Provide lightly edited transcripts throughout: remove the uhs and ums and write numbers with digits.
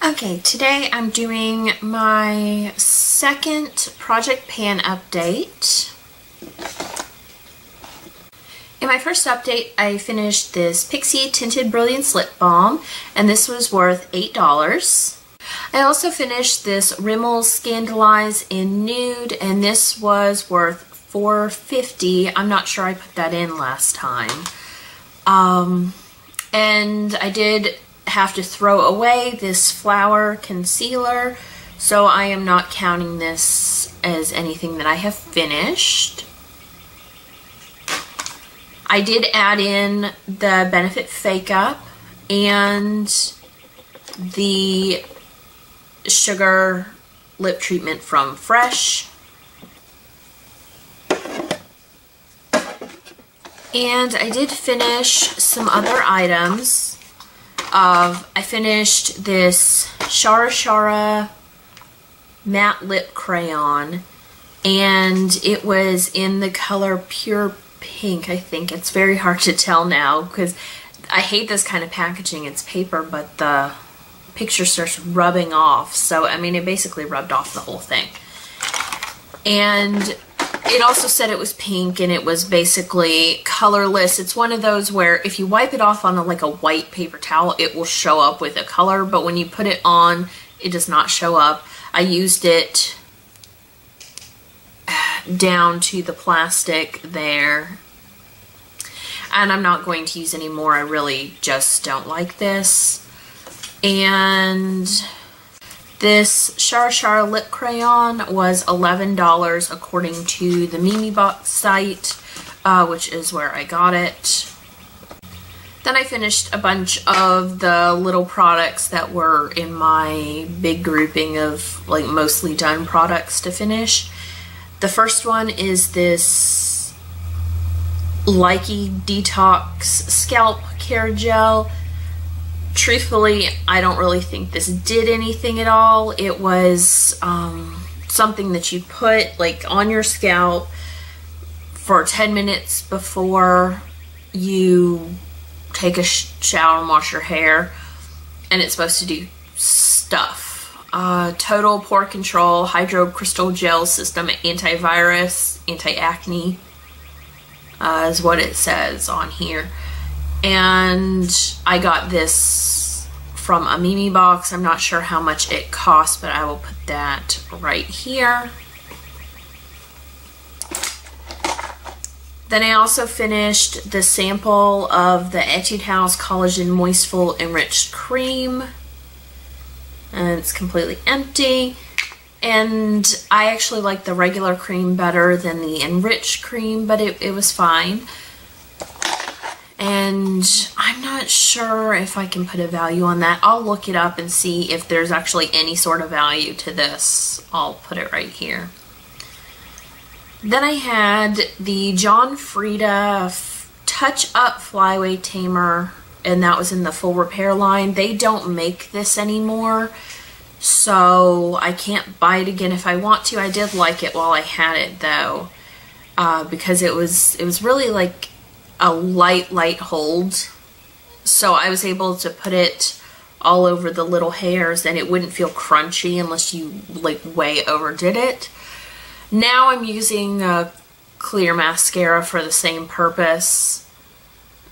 Okay, today I'm doing my second Project Pan update. In my first update, I finished this Pixi Tinted Brilliance Lip Balm, and this was worth $8. I also finished this Rimmel Scandalize in Nude, and this was worth $4.50. I'm not sure I put that in last time. And I did have to throw away this Flower Concealer, so I am not counting this as anything that I have finished. I did add in the Benefit Fake Up and the Sugar Lip Treatment from Fresh. And I did finish some other items. I finished this Shara Shara Matte Lip Crayon, and it was in the color Pure Pink, I think. It's very hard to tell now because I hate this kind of packaging. It's paper, but the picture starts rubbing off. So, I mean, it basically rubbed off the whole thing. And it also said it was pink, and it was basically colorless. It's one of those where if you wipe it off on like a white paper towel, it will show up with a color, but when you put it on, it does not show up. I used it down to the plastic there, and I'm not going to use any more. I really just don't like this. And this Shara Shara Lip Crayon was $11 according to the Mimibox site, which is where I got it. Then I finished a bunch of the little products that were in my big grouping of like mostly done products to finish. The first one is this Likey Detox Scalp Care Gel. Truthfully, I don't really think this did anything at all. It was something that you put like on your scalp for 10 minutes before you take a shower and wash your hair, and it's supposed to do stuff. Total pore control, hydro crystal gel system, antivirus, anti-acne is what it says on here. And I got this from a Mimibox. I'm not sure how much it cost, but I will put that right here. Then I also finished the sample of the Etude House Collagen Moistful Enriched Cream. And it's completely empty. And I actually like the regular cream better than the enriched cream, but it was fine. And I'm not sure if I can put a value on that. I'll look it up and see if there's actually any sort of value to this. I'll put it right here. Then I had the John Frieda Touch Up Flyway Tamer, and that was in the Full Repair line. They don't make this anymore, so I can't buy it again if I want to. I did like it while I had it though, because it was really like a light hold, so I was able to put it all over the little hairs and it wouldn't feel crunchy unless you like way overdid it. Now I'm using a clear mascara for the same purpose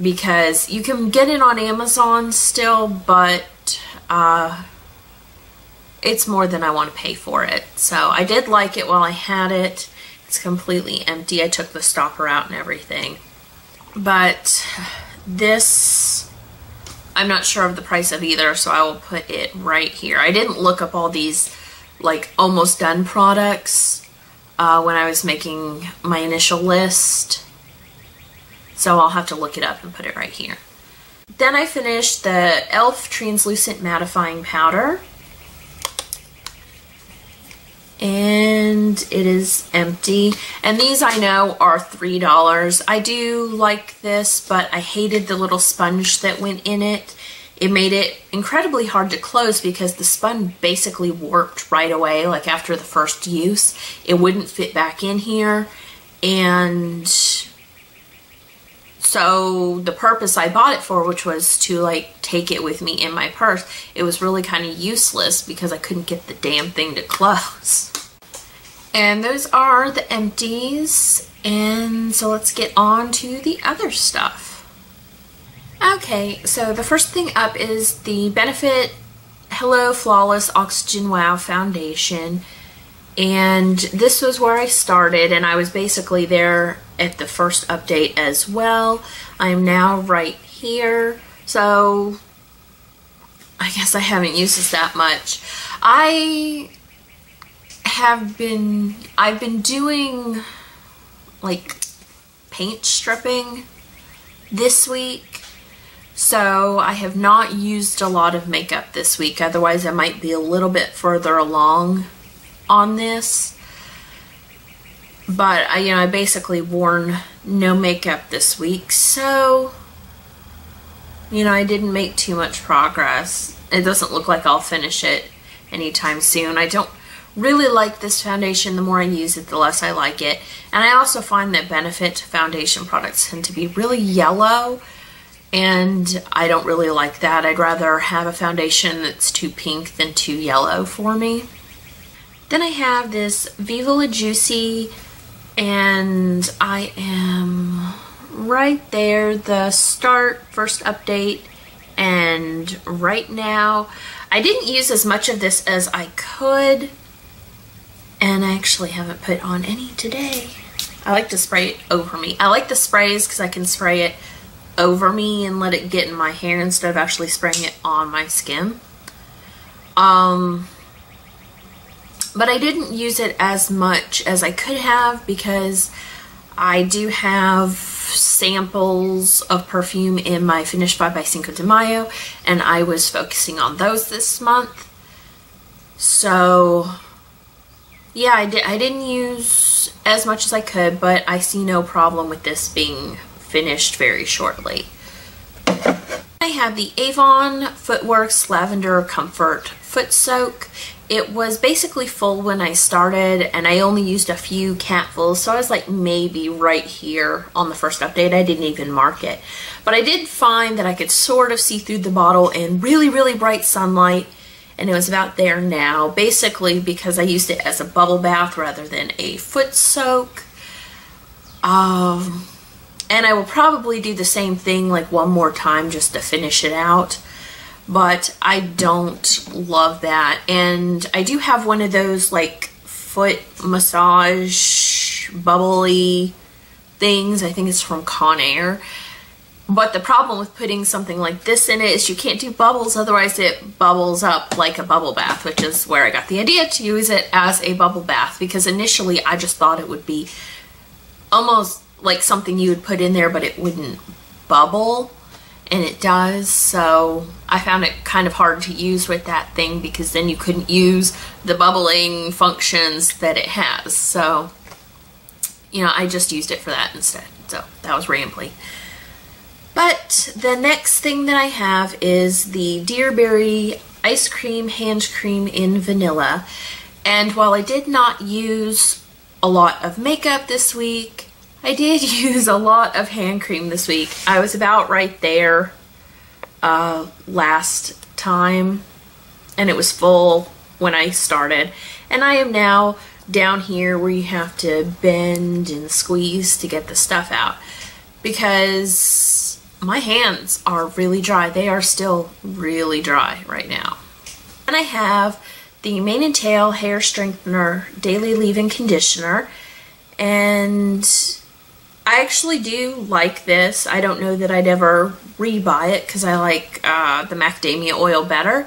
because you can get it on Amazon still, but it's more than I want to pay for it. So I did like it while I had it. It's completely empty. I took the stopper out and everything. But this, I'm not sure of the price of either, so I will put it right here. I didn't look up all these like almost done products when I was making my initial list, so I'll have to look it up and put it right here. Then I finished the e.l.f. Translucent Mattifying Powder. And it is empty. And these I know are $3. I do like this, but I hated the little sponge that went in it. It made it incredibly hard to close because the sponge basically warped right away, like after the first use. It wouldn't fit back in here. And So the purpose I bought it for, which was to like take it with me in my purse, it was really kind of useless because I couldn't get the damn thing to close. And those are the empties. And so let's get on to the other stuff. Okay, so the first thing up is the Benefit Hello Flawless Oxygen Wow Foundation. And this was where I started, and I was basically there at the first update as well. I am now right here, so I guess I haven't used this that much. I've been doing like paint stripping this week, so I have not used a lot of makeup this week. Otherwise I might be a little bit further along on this, but I basically worn no makeup this week, so I didn't make too much progress. It doesn't look like I'll finish it anytime soon. I don't really like this foundation. The more I use it, the less I like it. And I also find that Benefit foundation products tend to be really yellow, and I don't really like that. I'd rather have a foundation that's too pink than too yellow for me. Then I have this Viva La Juicy, and I am right there, the start, first update, and right now. I didn't use as much of this as I could, and I actually haven't put on any today. I like to spray it over me. I like the sprays because I can spray it over me and let it get in my hair instead of actually spraying it on my skin. But I didn't use it as much as I could have because I do have samples of perfume in my Finish by Cinco de Mayo, and I was focusing on those this month. So yeah, I didn't use as much as I could, but I see no problem with this being finished very shortly. I have the Avon Footworks Lavender Comfort Foot Soak. It was basically full when I started, and I only used a few capfuls, so I was like maybe right here on the first update. I didn't even mark it. But I did find that I could sort of see through the bottle in really, really bright sunlight, and it was about there now, basically because I used it as a bubble bath rather than a foot soak. And I will probably do the same thing like one more time just to finish it out. But I don't love that. And I do have one of those like foot massage bubbly things. I think it's from Conair. But the problem with putting something like this in it is you can't do bubbles, otherwise it bubbles up like a bubble bath, which is where I got the idea to use it as a bubble bath, because initially I just thought it would be almost like something you would put in there but it wouldn't bubble. And it does, so I found it kind of hard to use with that thing because then you couldn't use the bubbling functions that it has. So, I just used it for that instead. So that was rambly. But the next thing that I have is the Dear Berry Ice Cream Hand Cream in Vanilla. And while I did not use a lot of makeup this week, I did use a lot of hand cream this week. I was about right there last time, and it was full when I started. And I am now down here where you have to bend and squeeze to get the stuff out because my hands are really dry. They are still really dry right now. And I have the Mane and Tail Hair Strengthener Daily Leave-In Conditioner, and I actually do like this. I don't know that I'd ever rebuy it because I like the macadamia oil better,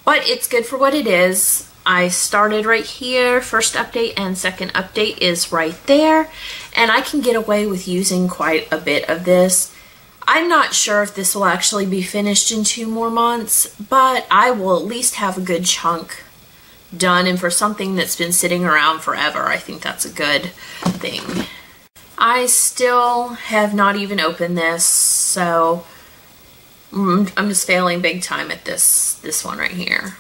but it's good for what it is. I started right here. First update and second update is right there, and I can get away with using quite a bit of this. I'm not sure if this will actually be finished in 2 more months, but I will at least have a good chunk done, and for something that's been sitting around forever, I think that's a good thing. I still have not even opened this, so I'm just failing big time at this one right here.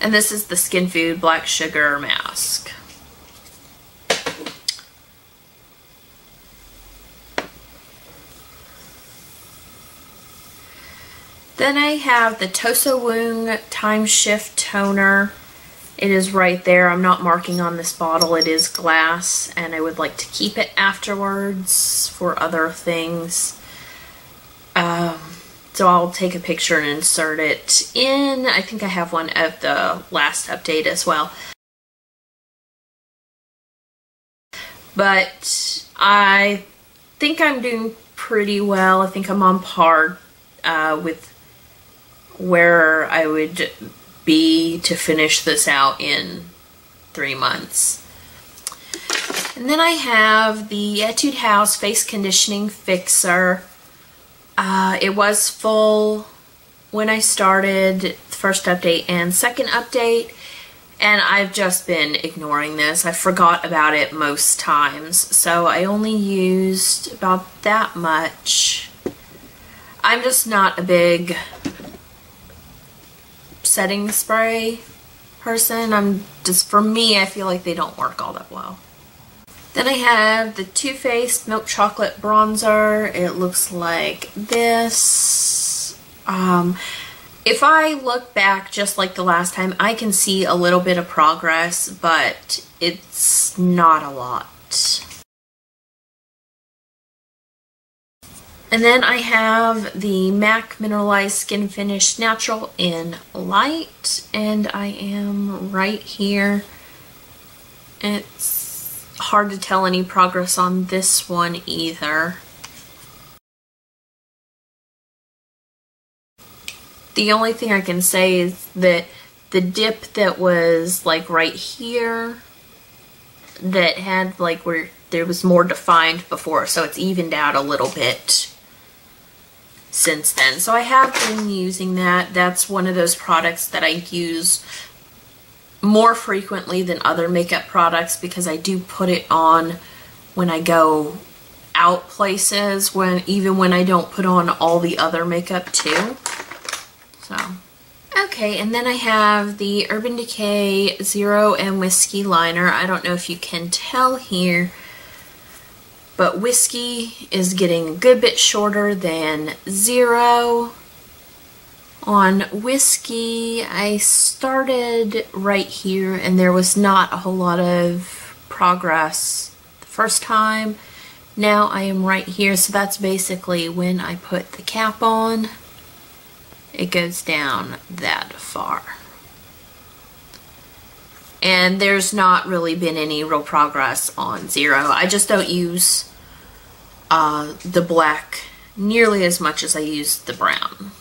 And this is the Skin Food Black Sugar Mask. Then I have the Tosa-Woong Time Shift Toner. It is right there. I'm not marking on this bottle. It is glass, and I would like to keep it afterwards for other things. So I'll take a picture and insert it in. I think I have one of the last update as well. But I think I'm doing pretty well. I think I'm on par with where I would be to finish this out in 3 months. And then I have the Etude House Face Conditioning Fixer. It was full when I started the first update and second update, and I've just been ignoring this. I forgot about it most times, so I only used about that much. I'm just not a big setting spray person. For me, I feel like they don't work all that well. Then I have the Too Faced Milk Chocolate Bronzer. It looks like this. If I look back just like the last time, I can see a little bit of progress, but it's not a lot. And then I have the MAC Mineralized Skin Finish Natural in Light, and I am right here. It's hard to tell any progress on this one either. The only thing I can say is that the dip that was like right here, that had like where there was more defined before, so it's evened out a little bit since then. So I have been using that. That's one of those products that I use more frequently than other makeup products because I do put it on when I go out places, even when I don't put on all the other makeup too. So, okay, and then I have the Urban Decay Zero and Whiskey Liner. I don't know if you can tell here, but Whiskey is getting a good bit shorter than Zero. On Whiskey, I started right here and there was not a whole lot of progress the first time. Now I am right here, so that's basically when I put the cap on. It goes down that far. And there's not really been any real progress on Zero. I just don't use the black nearly as much as I use the brown.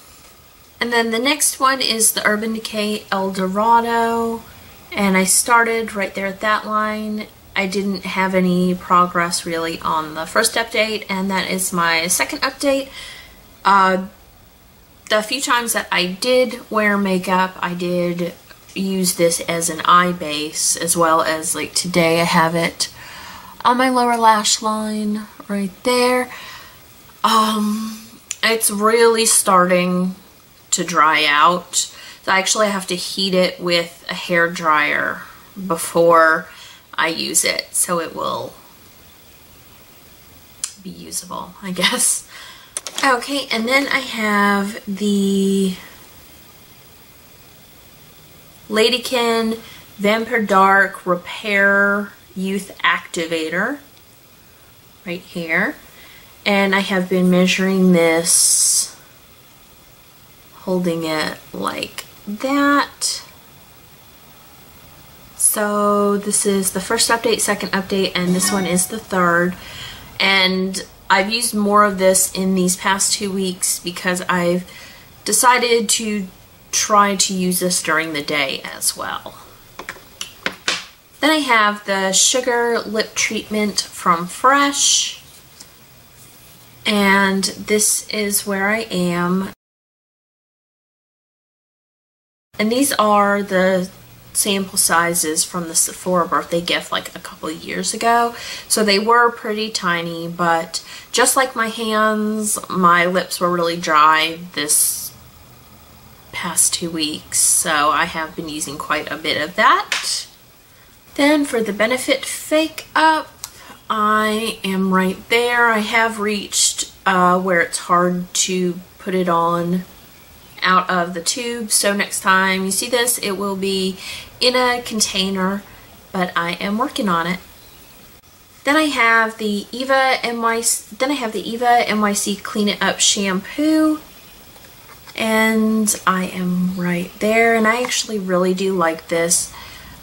And then the next one is the Urban Decay El Dorado, and I started right there at that line. I didn't have any progress really on the first update, and that is my second update. The few times that I did wear makeup, I did use this as an eye base, as well as like today I have it on my lower lash line right there. It's really starting to dry out. So I actually have to heat it with a hair dryer before I use it, so it will be usable, I guess. Okay, and then I have the Ladykin Vampire Dark Repair Youth Activator right here. And I have been measuring this, holding it like that. So this is the first update, second update, and this one is the third. And I've used more of this in these past 2 weeks because I've decided to try to use this during the day as well. Then I have the Sugar Lip Treatment from Fresh. And this is where I am. And these are the sample sizes from the Sephora birthday gift like a couple of years ago. So they were pretty tiny, but just like my hands, my lips were really dry this past 2 weeks. So I have been using quite a bit of that. Then for the Benefit Fake Up, I am right there. I have reached where it's hard to put it on out of the tube. So next time you see this, it will be in a container, but I am working on it. Then I have the Eva NYC Clean It Up shampoo, and I am right there, and I actually really do like this.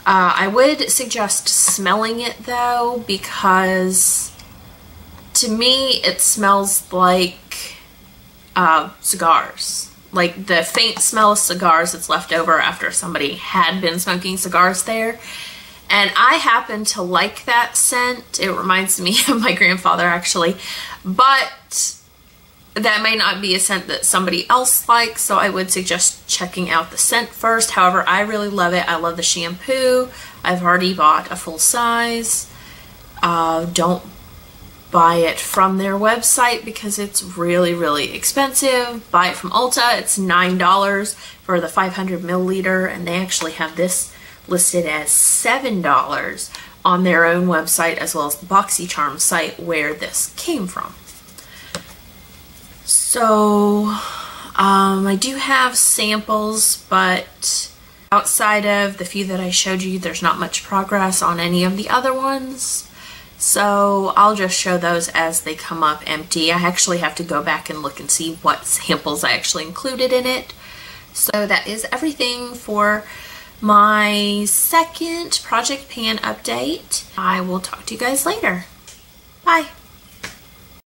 I would suggest smelling it though, because to me it smells like cigars, like the faint smell of cigars that's left over after somebody had been smoking cigars there. And I happen to like that scent. It reminds me of my grandfather, actually. But that may not be a scent that somebody else likes, so I would suggest checking out the scent first. However, I really love it. I love the shampoo. I've already bought a full size. Don't buy it from their website because it's really, really expensive. Buy it from Ulta. It's $9 for the 500 milliliter, and they actually have this listed as $7 on their own website, as well as the BoxyCharm site where this came from. So I do have samples, but outside of the few that I showed you, there's not much progress on any of the other ones. So I'll just show those as they come up empty. I actually have to go back and look and see what samples I actually included in it. So that is everything for my second Project Pan update. I will talk to you guys later. Bye.